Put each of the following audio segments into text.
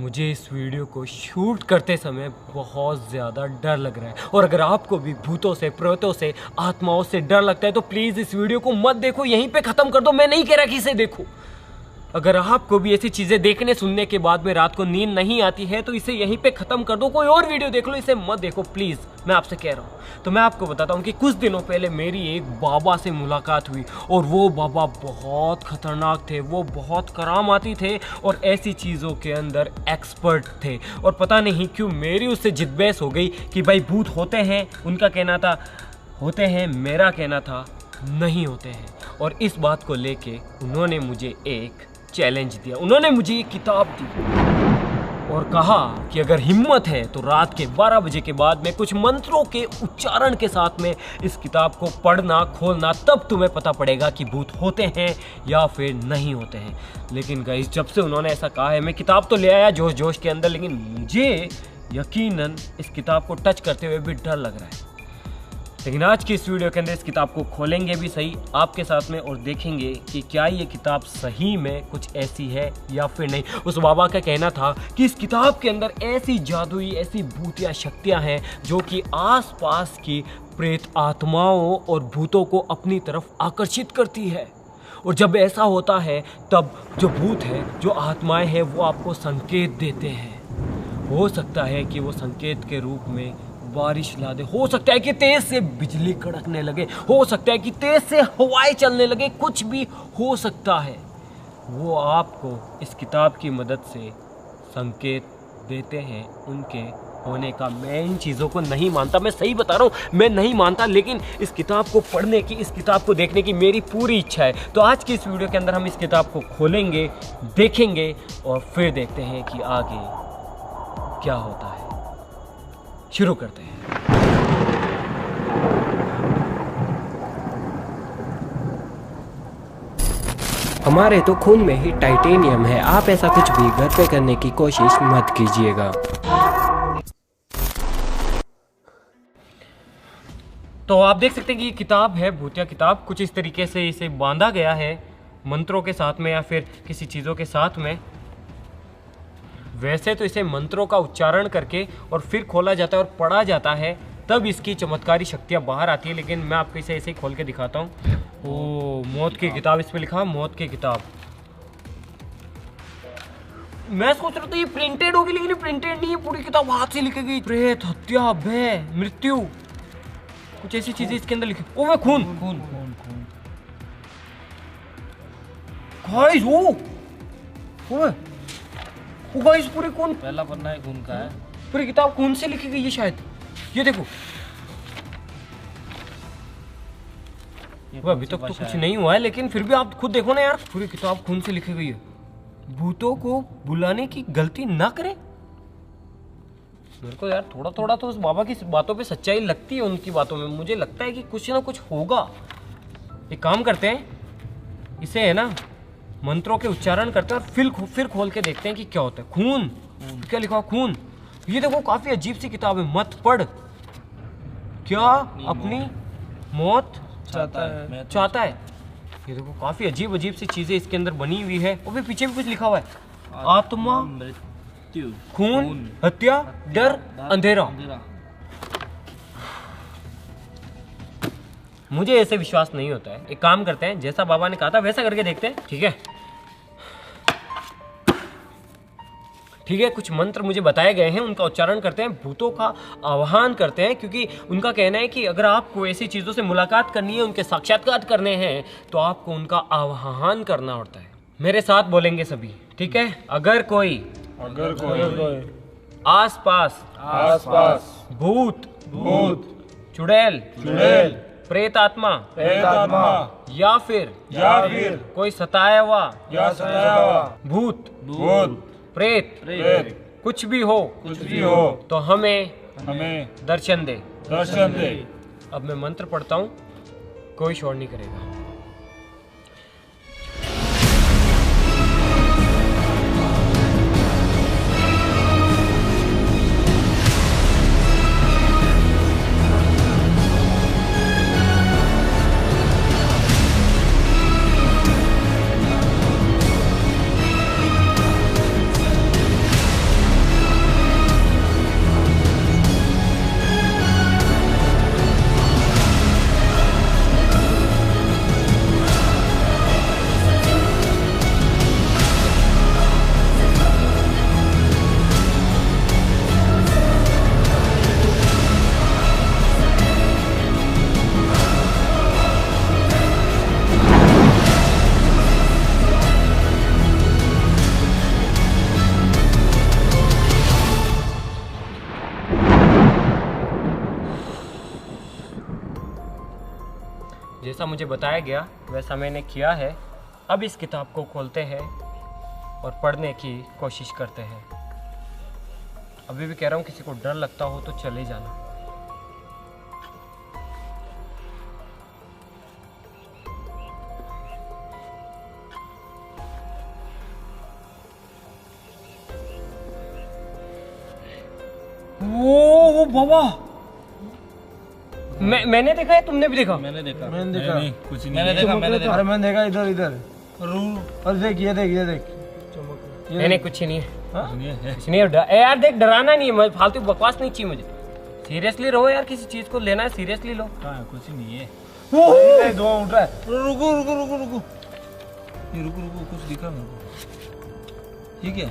मुझे इस वीडियो को शूट करते समय बहुत ज़्यादा डर लग रहा है। और अगर आपको भी भूतों से, प्रेतों से, आत्माओं से डर लगता है तो प्लीज़ इस वीडियो को मत देखो, यहीं पे ख़त्म कर दो। मैं नहीं कह रहा कि इसे देखो। अगर आपको भी ऐसी चीज़ें देखने सुनने के बाद में रात को नींद नहीं आती है तो इसे यहीं पे ख़त्म कर दो, कोई और वीडियो देख लो, इसे मत देखो प्लीज़, मैं आपसे कह रहा हूँ। तो मैं आपको बताता हूँ कि कुछ दिनों पहले मेरी एक बाबा से मुलाकात हुई और वो बाबा बहुत ख़तरनाक थे, वो बहुत करामाती थे और ऐसी चीज़ों के अंदर एक्सपर्ट थे। और पता नहीं क्यों मेरी उससे जिद्दबहस हो गई कि भाई भूत होते हैं, उनका कहना था होते हैं, मेरा कहना था नहीं होते हैं। और इस बात को लेके उन्होंने मुझे एक चैलेंज दिया, उन्होंने मुझे एक किताब दी और कहा कि अगर हिम्मत है तो रात के 12 बजे के बाद में कुछ मंत्रों के उच्चारण के साथ में इस किताब को पढ़ना, खोलना, तब तुम्हें पता पड़ेगा कि भूत होते हैं या फिर नहीं होते हैं। लेकिन गाइस, जब से उन्होंने ऐसा कहा है, मैं किताब तो ले आया जोश जोश के अंदर, लेकिन मुझे यकीनन इस किताब को टच करते हुए भी डर लग रहा है। लेकिन आज की इस वीडियो के अंदर इस किताब को खोलेंगे भी सही आपके साथ में और देखेंगे कि क्या ये किताब सही में कुछ ऐसी है या फिर नहीं। उस बाबा का कहना था कि इस किताब के अंदर ऐसी जादुई, ऐसी भूतिया शक्तियां हैं जो कि आसपास की प्रेत आत्माओं और भूतों को अपनी तरफ आकर्षित करती है। और जब ऐसा होता है तब जो भूत है, जो आत्माएं हैं, वो आपको संकेत देते हैं। हो सकता है कि वो संकेत के रूप में बारिश ला दे, हो सकता है कि तेज से बिजली कड़कने लगे, हो सकता है कि तेज से हवाएं चलने लगे, कुछ भी हो सकता है। वो आपको इस किताब की मदद से संकेत देते हैं उनके होने का। मैं इन चीज़ों को नहीं मानता, मैं सही बता रहा हूँ, मैं नहीं मानता, लेकिन इस किताब को पढ़ने की, इस किताब को देखने की मेरी पूरी इच्छा है। तो आज की इस वीडियो के अंदर हम इस किताब को खोलेंगे, देखेंगे और फिर देखते हैं कि आगे क्या होता है। शुरू करते हैं। हमारे तो खून में ही टाइटेनियम है, आप ऐसा कुछ भी घर पे करने की कोशिश मत कीजिएगा। तो आप देख सकते हैं कि ये किताब है, भूतिया किताब। कुछ इस तरीके से इसे बांधा गया है मंत्रों के साथ में या फिर किसी चीज़ों के साथ में। वैसे तो इसे मंत्रों का उच्चारण करके और फिर खोला जाता है और पढ़ा जाता है, तब इसकी चमत्कारी शक्तियाँ बाहर आती है। लेकिन मैं आपको इसे ऐसे ही खोल के दिखाता हूँ। ओ, मौत की किताब, इस पे लिखा मौत की किताब। मैं सोच रहा था ये प्रिंटेड होगी, लेकिन ये प्रिंटेड नहीं है, पूरी किताब हाथ से लिखी गई। प्रेत, हत्या, भय, मृत्यु, कुछ ऐसी चीजें इसके अंदर लिखी। ओ वे खून, खून, खून, खून। गाइस, ओ गाइस, पूरी खून, पहला पन्ना है खून का है। पूरी किताब खून से लिखी गई है शायद। ये देखो, अभी तक तो कुछ नहीं हुआ है, लेकिन फिर भी आप खुद देखो ना यार, पूरी किताब खून से लिखी गई है। भूतों को बुलाने की गलती ना करें। मेरे को यार थोड़ा थोड़ा तो उस बाबा की बातों पे सच्चाई लगती है, उनकी बातों में मुझे लगता है कि कुछ ना कुछ होगा। एक काम करते हैं, इसे है ना मंत्रों के उच्चारण करते हैं और फिर खोल के देखते हैं कि क्या होता है। खून, क्या लिखा, खून। ये देखो, काफी अजीब सी किताब है। मत पढ़, क्या अपनी मौत चाहता है। ये देखो, काफी अजीब अजीब सी चीजें इसके अंदर बनी हुई है। और भी पीछे भी कुछ लिखा हुआ है। आत्मा, मृत्यु, खून, हत्या, डर, अंधेरा। मुझे ऐसे विश्वास नहीं होता है। एक काम करते हैं, जैसा बाबा ने कहा था वैसा करके देखते हैं। ठीक है, ठीक है। कुछ मंत्र मुझे बताए गए हैं, उनका उच्चारण करते हैं, भूतों का आह्वान करते हैं, क्योंकि उनका कहना है कि अगर आपको ऐसी चीज़ों से मुलाकात करनी है, उनके साक्षात्कार करने हैं, तो आपको उनका आह्वान करना होता है। मेरे साथ बोलेंगे सभी, ठीक है। अगर कोई आसपास भूत, चुड़ैल, प्रेत आत्मा या फिर कोई सताया हुआ भूत, प्रेत, कुछ भी हो तो हमें दर्शन दे। अब मैं मंत्र पढ़ता हूँ, कोई शोर नहीं करेगा। जैसा मुझे बताया गया वैसा मैंने किया है। अब इस किताब को खोलते हैं और पढ़ने की कोशिश करते हैं। अभी भी कह रहा हूँ, किसी को डर लगता हो तो चले जाना। वो बाबा, मैंने देखा है, तुमने भी देखा? मैंने देखा। नहीं, कुछ नहीं। मैंने देखा। अरे मैंने देखा इधर इधर। और देख ये देख नहीं कुछ नहीं है, है। कुछ नहीं है। यार देख, डराना नहीं है, फालतू बकवास नहीं चाहिए मुझे। सीरियसली रहो यार, किसी चीज को लेना है सीरियसली लो। हाँ, कुछ नहीं है। धुआं उठ रहा है। रुको रुको रुको रुको, ये रुको रुको, कुछ दिखा मेरे को। ठीक है,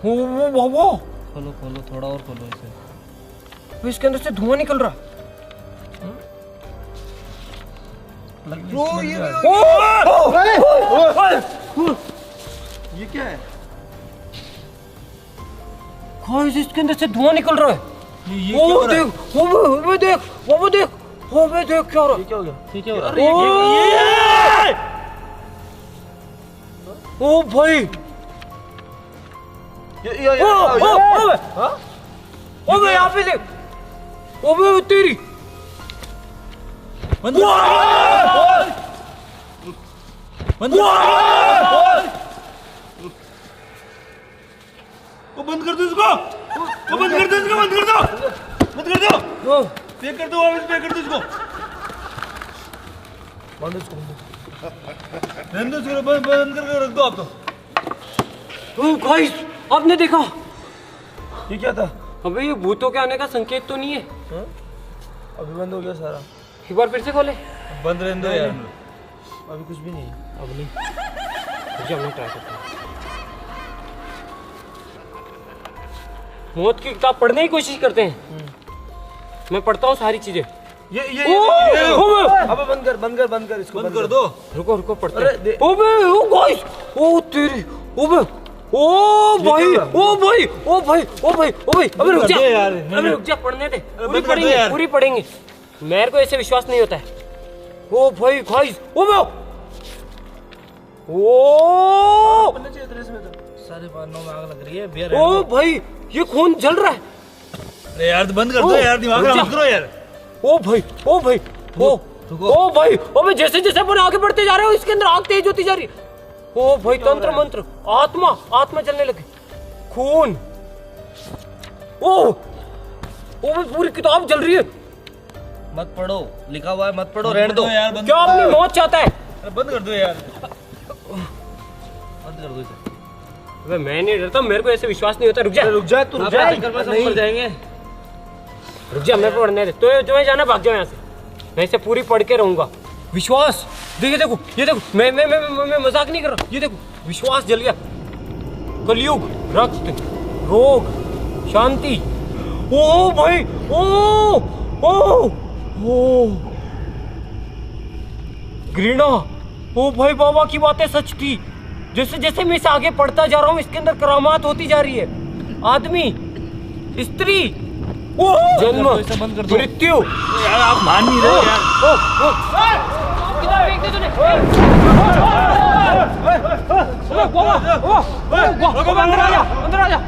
वो बाबा, खोलो खोलो, थोड़ा और खोलो इसे। इसके अंदर से धुआं निकल रहा है। ये क्या है? गाइस, इसके अंदर से धुआं निकल रहा है। ये वो क्या हो रहा है? देख, वो देख, वो देख, वो देख क्या हो रहा है। क्या हो गया? ये क्या हो रहा है? ओ भाई, ओबे यहाँ पे देख, ओबे तेरी, बंद कर वो बंद कर दो इसको, वो बंद कर दो इसको, बंद कर दो, बंद कर दो, पे कर दो, वापस पे कर दो इसको, बंद इसको। रहने दो इसको, बंद करके रख दो आप तो। गाइस, आपने देखा? ये क्या था? अबे ये भूतों के आने का संकेत तो नहीं है। अभी बंद हो गया सारा। एक बार फिर से खोले। बंद रहने दो यार। अभी कुछ भी नहीं है। अब नहीं, मुझे हमने ट्राई करते हैं। मौत की किताब पढ़ने की कोशिश करते हैं। मैं पढ़ता हूँ सारी चीजें। ये अबे बंद कर इसको, बंद कर दो। रुको रुको, पढ़ते अरे, हैं। ओबे, ओ गाइस, ओ तेरी, ओबे, ओ भाई, ओ भाई, ओ भाई, ओ भाई, ओ भाई, अबे रुक जा यार, अबे रुक जा, पढ़ने दे, पूरी बंद कर दो पढ़ेंगे, यार। पूरी पढ़ेंगे। मेरे को ऐसे विश्वास नहीं होता है। ओ भाई गाइस, ओबे, ओ सारे पानों में आग लग रही है, बेर ओ भाई, ये खून जल रहा है। अरे यार बंद कर दो यार, दिमाग रुक जा। मत करो यार। ओ भाई, ओ भाई, ओ ओ भाई, अबे जैसे जैसे अपन आगे बढ़ते जा रहे हो, इसके अंदर आग तेज होती जा रही है। ओ भाई, तंत्र मंत्र, आत्मा, आत्मा जलने लगी, खून, ओ भाई, पूरी किताब जल रही है। मत पढ़ो, लिखा हुआ है मत पढ़ो, रहने दो यार। क्या अपनी मौत चाहता है? अरे बंद कर दो यार, बंद कर दो इसे। अबे मैं नहीं डरता, मेरे को ऐसे विश्वास नहीं होता। रुक जा, रुक जा, तू रुक जा। नहीं जाएंगे। रुक जा, मैं पढ़ने दे। तो तुम्हें जाना, भाग जाओ यहाँ से। मैं इसे पूरी पढ़ के रहूंगा। विश्वास, देखिए, देखो, ये देखो, मैं मजाक नहीं कर रहा। ये देखो, विश्वास जल गया। कलयुग, रक्त, रोग, शांति, ओ भाई, ओ घृणा, ओ भाई, बाबा की बातें सच थी। जैसे जैसे मैं इसे आगे पढ़ता जा रहा हूँ, इसके अंदर करामात होती जा रही है। आदमी, स्त्री, जन्म, मृत्यु। यार आप मान नहीं रहे यार। अंदर आ जा, अंदर आ जा।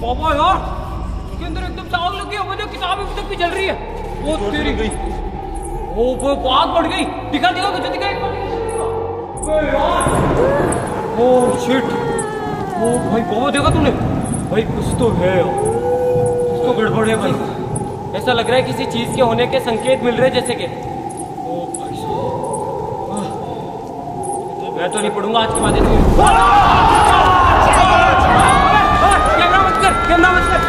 बाबा यार, इसके अंदर एकदम से आग लगी है। मुझे किताब अभी तक भी जल रही है। वो तेरी गई, वो आग बढ़ गई। दिखा दिखा, मुझे दिखा एक बार। ओ शिट, ओ भाई, बाबा देखा तूने? भाई कुछ तो है, कुछ तो गड़बड़ है भाई। ऐसा लग रहा है किसी चीज के होने के संकेत मिल रहे हैं, जैसे कि ओ भाई, मैं तो नहीं पढ़ूंगा आज के बाद। कैमरा मत कर, कैमरा मत कर।